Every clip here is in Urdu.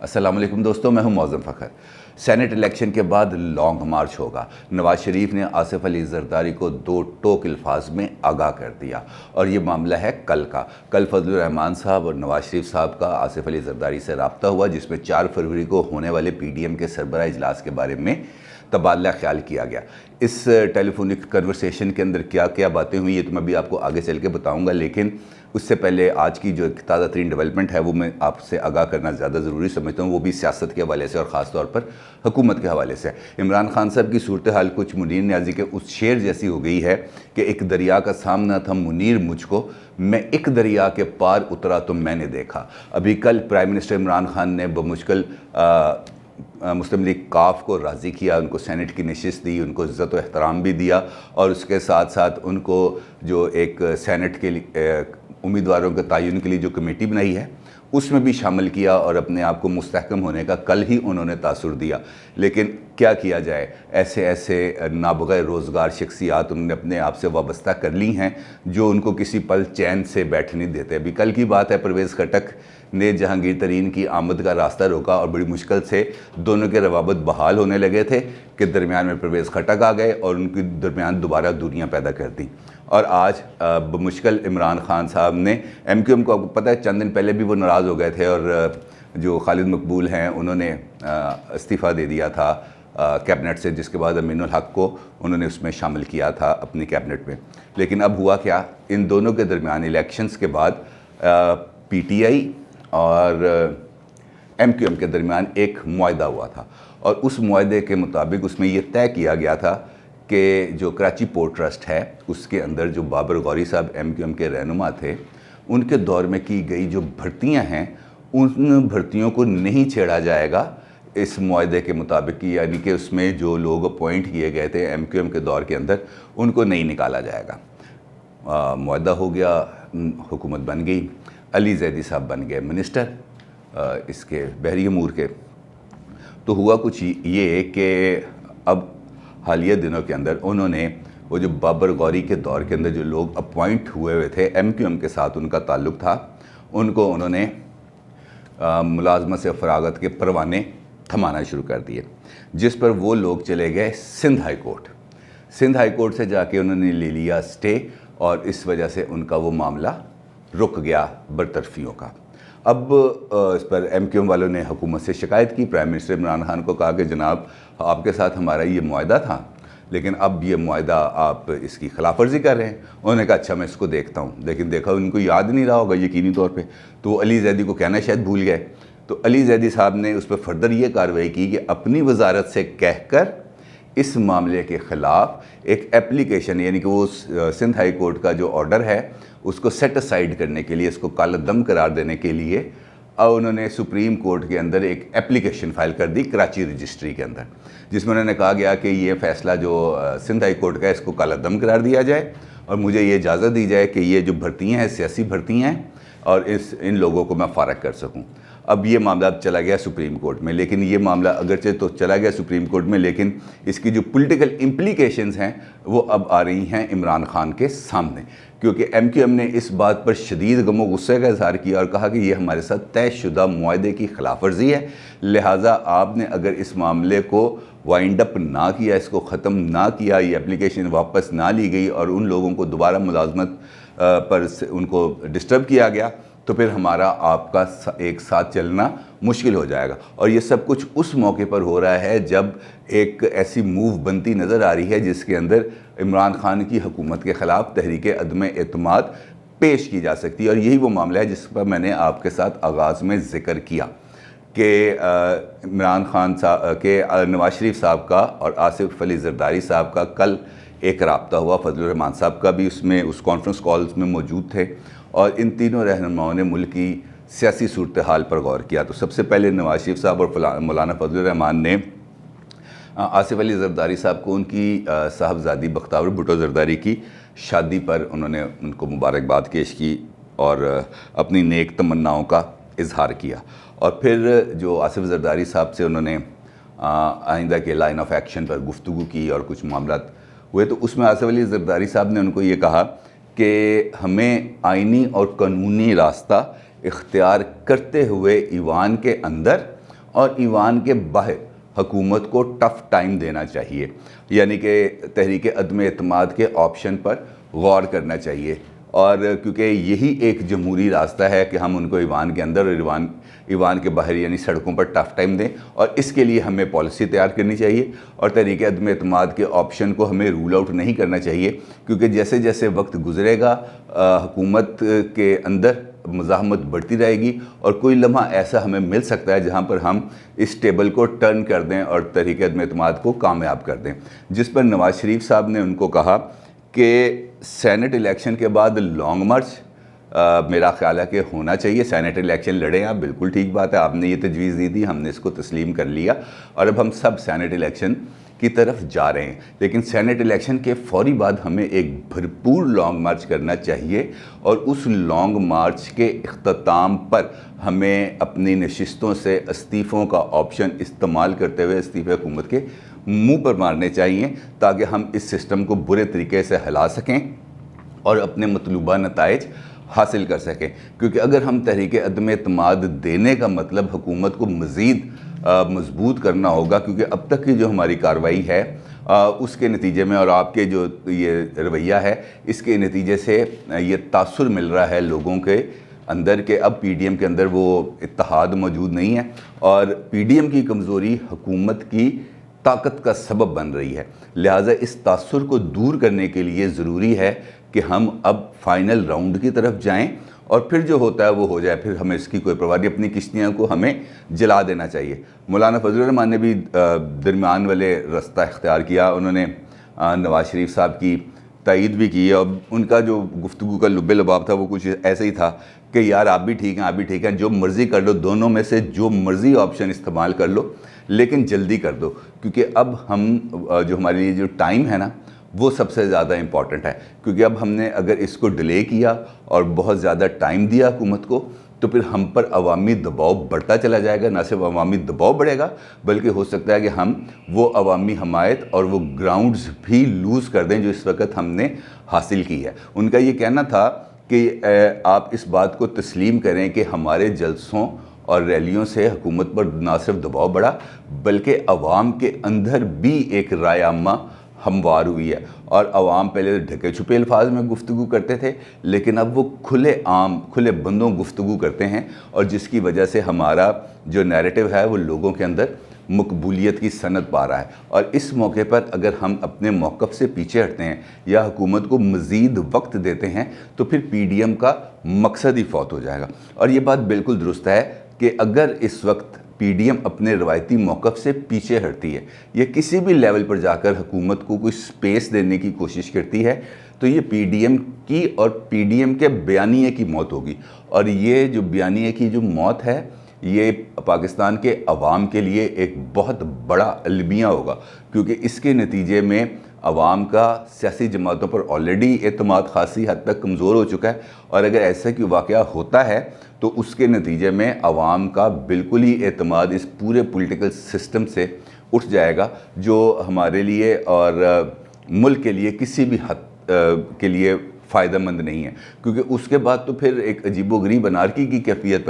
السلام علیکم دوستوں، میں ہوں معظم فخر۔ سینٹ الیکشن کے بعد لانگ مارچ ہوگا۔ نواز شریف نے آصف علی زرداری کو 2 ٹوک الفاظ میں آگاہ کر دیا، اور یہ معاملہ ہے کل کا۔ کل فضل الرحمان صاحب اور نواز شریف صاحب کا آصف علی زرداری سے رابطہ ہوا، جس میں 4 فروری کو ہونے والے پی ڈی ایم کے سربراہ اجلاس کے بارے میں تبادلہ خیال کیا گیا۔ اس ٹیلی فونک کنورسیشن کے اندر کیا کیا باتیں ہوئی یہ تو میں بھی آپ کو آگے چل کے بتاؤں گا، لیکن اس سے پہلے آج کی جو تازہ ترین ڈیولپمنٹ ہے وہ میں آپ سے آگاہ کرنا زیادہ ضروری سمجھتا ہوں، وہ بھی سیاست کے حوالے سے اور خاص طور پر حکومت کے حوالے سے۔ عمران خان صاحب کی صورتحال کچھ منیر نیازی کے اس شعر جیسی ہو گئی ہے کہ ایک دریا کا سامنا تھا منیر مجھ کو، میں ایک دریا کے پار اترا تو میں نے دیکھا۔ ابھی کل پرائم منسٹر عمران خان نے بمشکل مسلم لیگ کاف کو راضی کیا، ان کو سینٹ کی نشست دی، ان کو عزت و احترام بھی دیا، اور اس کے ساتھ ساتھ ان کو جو ایک سینٹ کے امیدواروں کے تعین کے لیے جو کمیٹی بنائی ہے اس میں بھی شامل کیا، اور اپنے آپ کو مستحکم ہونے کا کل ہی انہوں نے تاثر دیا۔ لیکن کیا کیا جائے، ایسے نابغہ روزگار شخصیات انہوں نے اپنے آپ سے وابستہ کر لی ہیں جو ان کو کسی پل چین سے بیٹھنے نہیں دیتے۔ ابھی کل کی بات ہے، پرویز خٹک نے جہانگیر ترین کی آمد کا راستہ روکا، اور بڑی مشکل سے دونوں کے روابط بحال ہونے لگے تھے کہ درمیان میں پرویز خٹک آ گئے اور ان کی درمیان دوبارہ دوریاں پیدا کر دیں۔ اور آج بمشکل عمران خان صاحب نے ایم کیو ایم کو، پتہ ہے چند دن پہلے بھی وہ ناراض ہو گئے تھے، اور جو خالد مقبول ہیں انہوں نے استعفیٰ دے دیا تھا کیبنٹ سے، جس کے بعد امین الحق کو انہوں نے اس میں شامل کیا تھا اپنی کیبنٹ میں۔ لیکن اب ہوا کیا، ان دونوں کے درمیان الیکشنز کے بعد پی ٹی آئی اور ایم کیو ایم کے درمیان ایک معاہدہ ہوا تھا، اور اس معاہدے کے مطابق اس میں یہ طے کیا گیا تھا کہ جو کراچی پورٹ ٹرسٹ ہے اس کے اندر جو بابر غوری صاحب ایم کیو ایم کے رہنما تھے، ان کے دور میں کی گئی جو بھرتیاں ہیں ان بھرتیوں کو نہیں چھیڑا جائے گا اس معاہدے کے مطابق، یعنی کہ اس میں جو لوگ اپوائنٹ کیے گئے تھے ایم کیو ایم کے دور کے اندر ان کو نہیں نکالا جائے گا۔ معاہدہ ہو گیا، حکومت بن گئی، علی زیدی صاحب بن گئے منسٹر اس کے بحری امور کے۔ تو ہوا کچھ یہ کہ اب حالیہ دنوں کے اندر انہوں نے وہ جو بابر غوری کے دور کے اندر جو لوگ اپوائنٹ ہوئے تھے ایم کیو ایم کے ساتھ ان کا تعلق تھا، ان کو انہوں نے ملازمت سے فراغت کے پروانے تھمانا شروع کر دیے، جس پر وہ لوگ چلے گئے Sindh high court. Sindh high court سے جا کے انہوں نے لے لیا سٹے، اور اس وجہ سے ان کا وہ معاملہ رک گیا برطرفیوں کا۔ اب اس پر ایم کیو ایم والوں نے حکومت سے شکایت کی، پرائم منسٹر عمران خان کو کہا کہ جناب آپ کے ساتھ ہمارا یہ معاہدہ تھا، لیکن اب یہ معاہدہ آپ اس کی خلاف ورزی کر رہے ہیں۔ انہوں نے کہا اچھا میں اس کو دیکھتا ہوں، لیکن دیکھا ان کو یاد نہیں رہا ہوگا یقینی طور پہ، تو وہ علی زیدی کو کہنا شاید بھول گئے۔ تو علی زیدی صاحب نے اس پہ فردر یہ کارروائی کی کہ اپنی وزارت سے کہہ کر اس معاملے کے خلاف ایک اپلیکیشن، یعنی کہ وہ سندھ ہائی کورٹ کا جو آرڈر ہے اس کو سیٹ اسائیڈ کرنے کے لیے، اس کو کالعدم قرار دینے کے لیے، اور انہوں نے سپریم کورٹ کے اندر ایک اپلیکیشن فائل کر دی کراچی رجسٹری کے اندر، جس میں انہوں نے کہا گیا کہ یہ فیصلہ جو سندھ ہائی کورٹ کا ہے اس کو کالعدم قرار دیا جائے، اور مجھے یہ اجازت دی جائے کہ یہ جو بھرتیاں ہیں سیاسی بھرتیاں ہیں، اور ان لوگوں کو میں فارغ کر سکوں۔ اب یہ معاملہ اب چلا گیا سپریم کورٹ میں، لیکن یہ معاملہ اگرچہ تو چلا گیا سپریم کورٹ میں، لیکن اس کی جو پولیٹیکل امپلیکیشنز ہیں وہ اب آ رہی ہیں عمران خان کے سامنے، کیونکہ ایم کیو ایم نے اس بات پر شدید غم و غصے کا اظہار کیا اور کہا کہ یہ ہمارے ساتھ طے شدہ معاہدے کی خلاف ورزی ہے، لہٰذا آپ نے اگر اس معاملے کو وائنڈ اپ نہ کیا، اس کو ختم نہ کیا، یہ اپلیکیشن واپس نہ لی گئی اور ان لوگوں کو دوبارہ ملازمت پر ان کو ڈسٹرب کیا گیا، تو پھر ہمارا آپ کا ایک ساتھ چلنا مشکل ہو جائے گا۔ اور یہ سب کچھ اس موقع پر ہو رہا ہے جب ایک ایسی موو بنتی نظر آ رہی ہے جس کے اندر عمران خان کی حکومت کے خلاف تحریک عدم اعتماد پیش کی جا سکتی ہے، اور یہی وہ معاملہ ہے جس پر میں نے آپ کے ساتھ آغاز میں ذکر کیا کہ عمران خان صاحب کے نواز شریف صاحب کا اور آصف علی زرداری صاحب کا کل ایک رابطہ ہوا، فضل الرحمان صاحب کا بھی اس کانفرنس کالز میں موجود تھے، اور ان تینوں رہنماؤں نے ملک کی سیاسی صورتحال پر غور کیا۔ تو سب سے پہلے نواز شریف صاحب اور مولانا فضل الرحمان نے آصف علی زرداری صاحب کو ان کی صاحبزادی بختیار بھٹو زرداری کی شادی پر انہوں نے ان کو مبارکباد پیش کی اور اپنی نیک تمناؤں کا اظہار کیا، اور پھر جو آصف زرداری صاحب سے انہوں نے آئندہ کے لائن آف ایکشن پر گفتگو کی اور کچھ معاملات ہوئے، تو اس میں آصف علی زرداری صاحب نے ان کو یہ کہا کہ ہمیں آئینی اور قانونی راستہ اختیار کرتے ہوئے ایوان کے اندر اور ایوان کے باہر حکومت کو ٹف ٹائم دینا چاہیے، یعنی کہ تحریک عدم اعتماد کے آپشن پر غور کرنا چاہیے، اور کیونکہ یہی ایک جمہوری راستہ ہے کہ ہم ان کو ایوان کے اندر اور ایوان کے باہر یعنی سڑکوں پر ٹف ٹائم دیں، اور اس کے لیے ہمیں پالیسی تیار کرنی چاہیے اور تحریک عدم اعتماد کے آپشن کو ہمیں رول آؤٹ نہیں کرنا چاہیے، کیونکہ جیسے جیسے وقت گزرے گا حکومت کے اندر مزاحمت بڑھتی رہے گی، اور کوئی لمحہ ایسا ہمیں مل سکتا ہے جہاں پر ہم اس ٹیبل کو ٹرن کر دیں اور تحریک عدم اعتماد کو کامیاب کر دیں، جس پر نواز شریف صاحب نے ان کو کہا کہ سینٹ الیکشن کے بعد لانگ مارچ میرا خیال ہے کہ ہونا چاہیے، سینٹ الیکشن لڑیں آپ، بالکل ٹھیک بات ہے، آپ نے یہ تجویز دی تھی، ہم نے اس کو تسلیم کر لیا اور اب ہم سب سینٹ الیکشن کی طرف جا رہے ہیں، لیکن سینٹ الیکشن کے فوری بعد ہمیں ایک بھرپور لانگ مارچ کرنا چاہیے، اور اس لانگ مارچ کے اختتام پر ہمیں اپنی نشستوں سے استعفوں کا آپشن استعمال کرتے ہوئے استعفے حکومت کے منہ پر مارنے چاہیے، تاکہ ہم اس سسٹم کو برے طریقے سے ہلا سکیں اور اپنے مطلوبہ نتائج حاصل کر سکیں، کیونکہ اگر ہم تحریک عدم اعتماد دینے کا مطلب حکومت کو مزید مضبوط کرنا ہوگا، کیونکہ اب تک کی جو ہماری کارروائی ہے اس کے نتیجے میں اور آپ کے جو یہ رویہ ہے اس کے نتیجے سے یہ تاثر مل رہا ہے لوگوں کے اندر کہ اب پی ڈی ایم کے اندر وہ اتحاد موجود نہیں ہے، اور پی ڈی ایم کی کمزوری حکومت کی طاقت کا سبب بن رہی ہے، لہٰذا اس تاثر کو دور کرنے کے لیے ضروری ہے کہ ہم اب فائنل راؤنڈ کی طرف جائیں، اور پھر جو ہوتا ہے وہ ہو جائے، پھر ہمیں اس کی کوئی پرواہ نہیں، اپنی کشتیاں کو ہمیں جلا دینا چاہیے۔ مولانا فضل الرحمان نے بھی درمیان والے راستہ اختیار کیا، انہوں نے نواز شریف صاحب کی تائید بھی کی، اور ان کا جو گفتگو کا لب لباب تھا وہ کچھ ایسے ہی تھا کہ یار آپ بھی ٹھیک ہیں، آپ بھی ٹھیک ہیں، جو مرضی کر لو، دونوں میں سے جو مرضی آپشن استعمال کر لو، لیکن جلدی کر دو، کیونکہ اب ہم جو ہمارے لیے جو ٹائم ہے نا وہ سب سے زیادہ امپورٹنٹ ہے، کیونکہ اب ہم نے اگر اس کو ڈیلے کیا اور بہت زیادہ ٹائم دیا حکومت کو تو پھر ہم پر عوامی دباؤ بڑھتا چلا جائے گا، نہ صرف عوامی دباؤ بڑھے گا بلکہ ہو سکتا ہے کہ ہم وہ عوامی حمایت اور وہ گراؤنڈز بھی لوز کر دیں جو اس وقت ہم نے حاصل کی ہے۔ ان کا یہ کہنا تھا کہ آپ اس بات کو تسلیم کریں کہ ہمارے جلسوں اور ریلیوں سے حکومت پر نہ صرف دباؤ بڑھا بلکہ عوام کے اندر بھی ایک رائے عامہ ہموار ہوئی ہے، اور عوام پہلے ڈھکے چھپے الفاظ میں گفتگو کرتے تھے لیکن اب وہ کھلے بندوں گفتگو کرتے ہیں، اور جس کی وجہ سے ہمارا جو نیریٹو ہے وہ لوگوں کے اندر مقبولیت کی سند پا رہا ہے، اور اس موقع پر اگر ہم اپنے موقف سے پیچھے ہٹتے ہیں یا حکومت کو مزید وقت دیتے ہیں تو پھر پی ڈی ایم کا مقصد ہی فوت ہو جائے گا۔ اور یہ بات بالکل درست ہے کہ اگر اس وقت پی ڈی ایم اپنے روایتی موقف سے پیچھے ہٹتی ہے یا کسی بھی لیول پر جا کر حکومت کو کوئی سپیس دینے کی کوشش کرتی ہے تو یہ پی ڈی ایم کی اور پی ڈی ایم کے بیانیے کی موت ہوگی، اور یہ جو بیانیے کی جو موت ہے یہ پاکستان کے عوام کے لیے ایک بہت بڑا المیہ ہوگا، کیونکہ اس کے نتیجے میں عوام کا سیاسی جماعتوں پر آلریڈی اعتماد خاصی حد تک کمزور ہو چکا ہے، اور اگر ایسا کوئی واقعہ ہوتا ہے تو اس کے نتیجے میں عوام کا بالکل ہی اعتماد اس پورے پولیٹیکل سسٹم سے اٹھ جائے گا، جو ہمارے لیے اور ملک کے لیے کسی بھی حد کے لیے فائدہ مند نہیں ہے، کیونکہ اس کے بعد تو پھر ایک عجیب و غریب انارکی کی کیفیت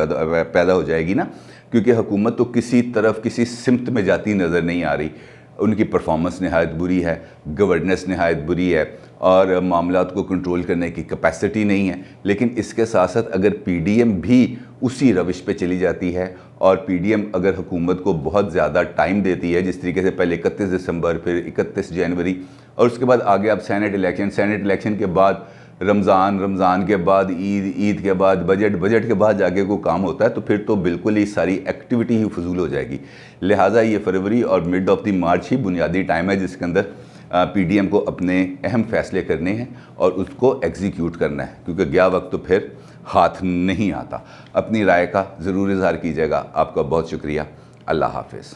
پیدا ہو جائے گی نا، کیونکہ حکومت تو کسی طرف کسی سمت میں جاتی نظر نہیں آ رہی، ان کی پرفارمنس نہایت بری ہے، گورننس نہایت بری ہے، اور معاملات کو کنٹرول کرنے کی کیپیسٹی نہیں ہے۔ لیکن اس کے ساتھ ساتھ اگر پی ڈی ایم بھی اسی روش پہ چلی جاتی ہے اور پی ڈی ایم اگر حکومت کو بہت زیادہ ٹائم دیتی ہے، جس طریقے سے پہلے 31 دسمبر پھر 31 جنوری اور اس کے بعد آگے آپ سینٹ الیکشن کے بعد رمضان کے بعد عید کے بعد بجٹ کے بعد جا کے کوئی کام ہوتا ہے تو پھر تو بالکل ہی ساری ایکٹیویٹی ہی فضول ہو جائے گی۔ لہٰذا یہ فروری اور مڈ آف دی مارچ ہی بنیادی ٹائم ہے جس کے اندر پی ڈی ایم کو اپنے اہم فیصلے کرنے ہیں اور اس کو ایگزیکیوٹ کرنا ہے، کیونکہ گیا وقت تو پھر ہاتھ نہیں آتا۔ اپنی رائے کا ضرور اظہار کیجیے گا۔ آپ کا بہت شکریہ۔ اللہ حافظ۔